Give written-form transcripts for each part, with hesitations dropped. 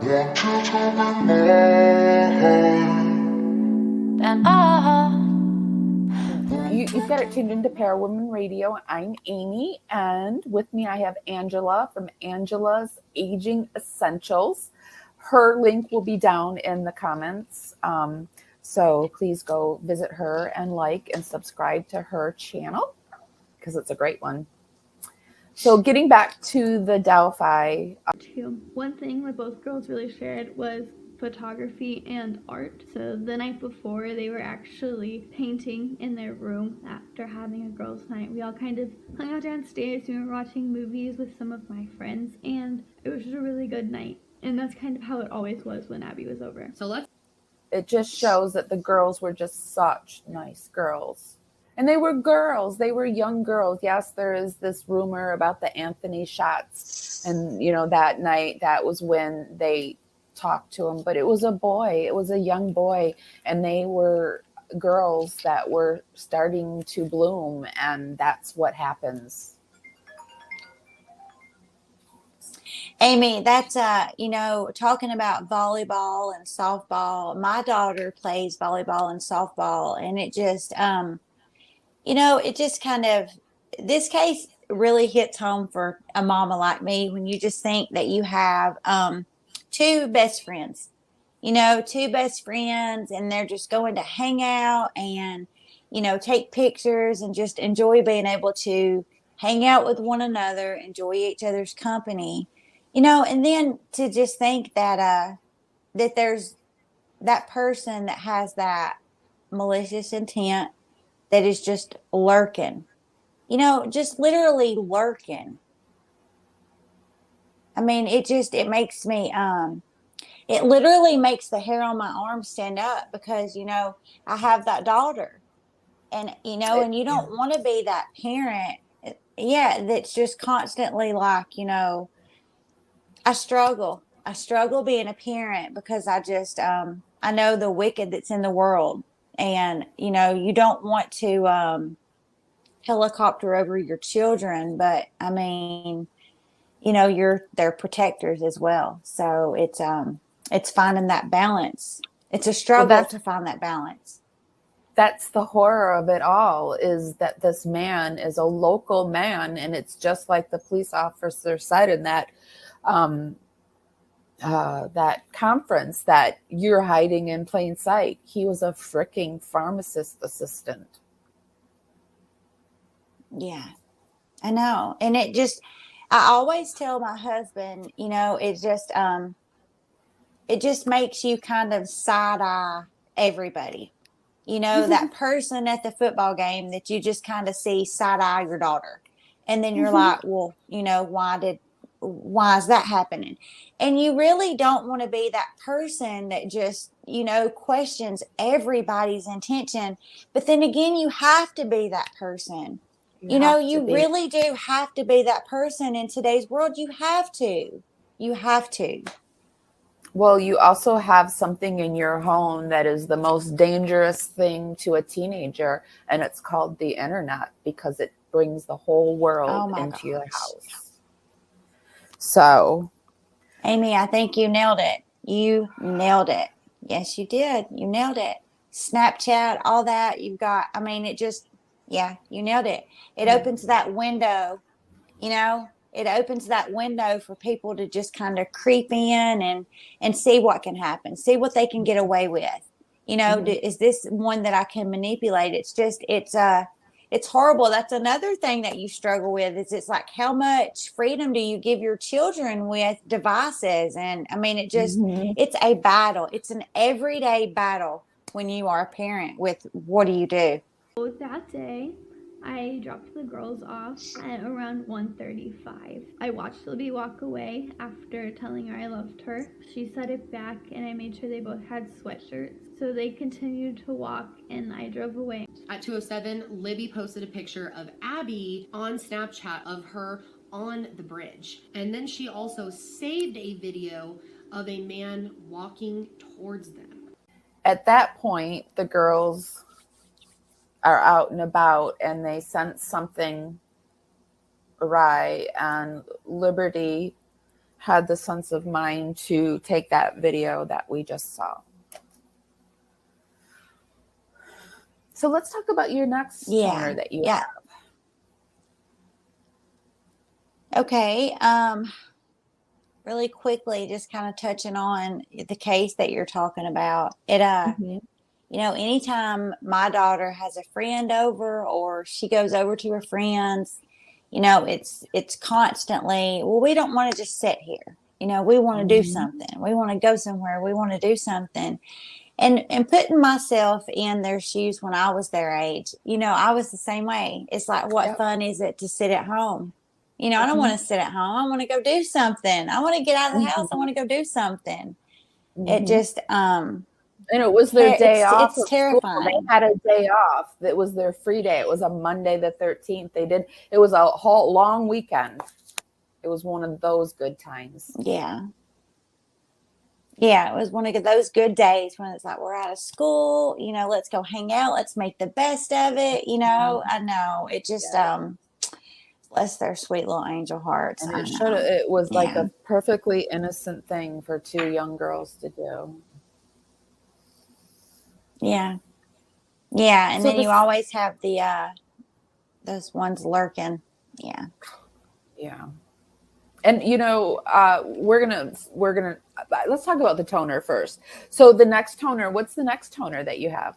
Want you to be mine. You've got it tuned into Para Women Radio. I'm Amy, and with me I have Angela from Angela's Aging Essentials. Her link will be down in the comments, so please go visit her and like and subscribe to her channel because it's a great one. So getting back to the Delphi. One thing that both girls really shared was photography and art. So the night before, they were actually painting in their room after having a girls' night. We all kind of hung out downstairs. We were watching movies with some of my friends, and it was just a really good night. And that's kind of how it always was when Abby was over. It just shows that the girls were just such nice girls. And they were girls. They were young girls. Yes, there is this rumor about the Anthony shots. And, that night, that was when they talked to him. But it was a boy. It was a young boy. And they were girls that were starting to bloom. And that's what happens. Amy, that's talking about volleyball and softball. My daughter plays volleyball and softball, and it just it just kind of, this case really hits home for a mama like me when you just think that you have two best friends, and they're just going to hang out and, take pictures and just enjoy being able to hang out with one another, enjoy each other's company, and then to just think that that there's that person that has that malicious intent that is just lurking, just literally lurking. I mean, it makes me, it literally makes the hair on my arm stand up because, I have that daughter and, and you don't want to be that parent. Yeah. That's just constantly like, I struggle being a parent because I know the wicked that's in the world. And, you don't want to helicopter over your children, but I mean, you're their protectors as well. So it's finding that balance. It's a struggle to find that balance. That's the horror of it all, is that this man is a local man, and it's just like the police officer said in that that conference, that you're hiding in plain sight. He was a freaking pharmacist assistant. Yeah, I know. And I always tell my husband, it just makes you kind of side eye everybody. That person at the football game that you just kind of see side eye your daughter. And then you're like, well, why is that happening? And you really don't want to be that person that just, questions everybody's intention. But then again, you have to be that person. You really do have to be that person in today's world. You have to. Well, you also have something in your home that is the most dangerous thing to a teenager, and it's called the internet, because it brings the whole world into your house. So, Amy, I think you nailed it. You nailed it. Yes, you did. You nailed it. Snapchat, all that you've got. I mean, you nailed it. It opens that window, it opens that window for people to just kind of creep in and see what can happen, see what they can get away with. Is this one that I can manipulate? It's horrible. That's another thing that you struggle with, is it's like, how much freedom do you give your children with devices? And I mean, it's a battle. It's an everyday battle when you are a parent with, what do you do? So that day, I dropped the girls off at around 1:35. I watched Libby walk away after telling her I loved her. She set it back, and I made sure they both had sweatshirts. So they continued to walk, and I drove away. At 2:07, Libby posted a picture of Abby on Snapchat of her on the bridge. And then she also saved a video of a man walking towards them. At that point, the girls are out and about, and they sense something awry, and Liberty had the sense of mind to take that video that we just saw. So let's talk about your next toner that you have. Okay. Really quickly, just kind of touching on the case that you're talking about. It you know, anytime my daughter has a friend over or she goes over to her friends, you know, it's constantly, well, we don't want to just sit here. You know, we want to do something. We want to go somewhere. We want to do something. And putting myself in their shoes when I was their age, you know, I was the same way. It's like, what fun is it to sit at home? You know, I don't want to sit at home. I want to go do something. I want to get out of the house. I want to go do something. It just, and it was their day off. It's terrifying. They had a day off. It was their free day. It was a Monday the 13th. It was a whole long weekend. It was one of those good times. Yeah. Yeah, it was one of those good days when it's like, we're out of school, you know, let's go hang out. Let's make the best of it. You know, I know it just, bless their sweet little angel hearts. And it was like a perfectly innocent thing for two young girls to do. Yeah. Yeah. And so then you always have those ones lurking. Yeah. Yeah. And, you know, we're gonna let's talk about the toner first. So the next toner, what's the next toner that you have?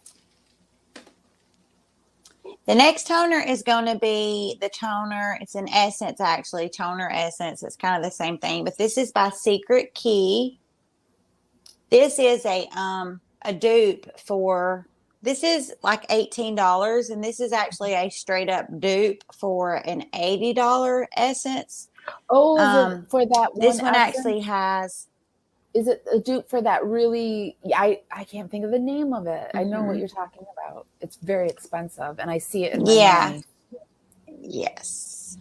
The next toner is going to be the toner. It's an essence, actually, toner essence. It's kind of the same thing, but this is by Secret Key. This is a dupe for, this is like $18, and this is actually a straight up dupe for an $80 essence. Oh, for that one. This one actually has. Is it a dupe for that really? I can't think of the name of it. I know what you're talking about. It's very expensive, and I see it in my mind. Yes.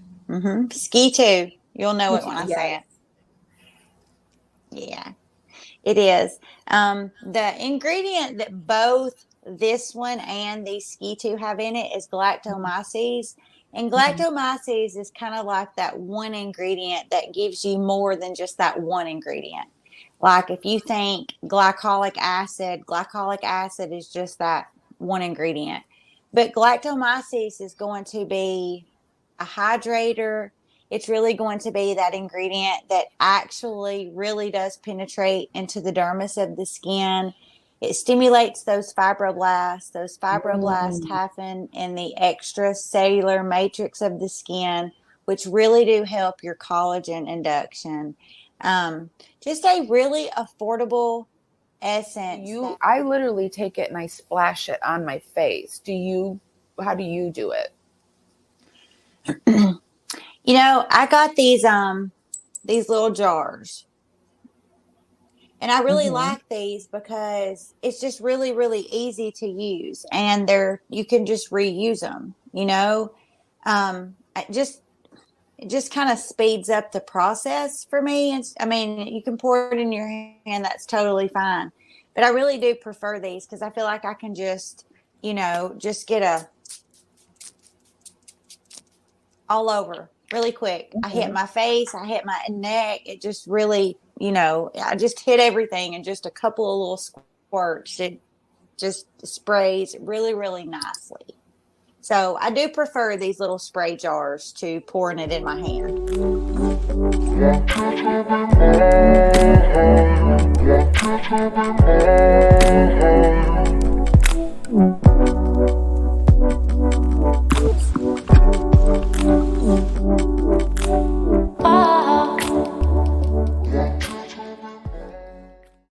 Ski too. You'll know it when I say it. Yeah, it is. The ingredient that both this one and the Ski 2 have in it is galactomyces. And galactomyces is kind of like that one ingredient that gives you more than just that one ingredient. Like if you think glycolic acid is just that one ingredient. But galactomyces is going to be a hydrator. It's really going to be that ingredient that actually really does penetrate into the dermis of the skin. It stimulates those fibroblasts. Those fibroblasts happen in the extracellular matrix of the skin, which really do help your collagen induction. Just a really affordable essence. I literally take it and I splash it on my face. How do you do it? You know, I got these little jars. And I really like these because it's just really, really easy to use, and you can just reuse them, you know. It just kind of speeds up the process for me. I mean, you can pour it in your hand, that's totally fine. But I really do prefer these because I feel like I can just, you know, just get all over really quick. I hit my face, I hit my neck. It just really, you know, I just hit everything in just a couple of little squirts. It just sprays really, really nicely. So I do prefer these little spray jars to pouring it in my hand.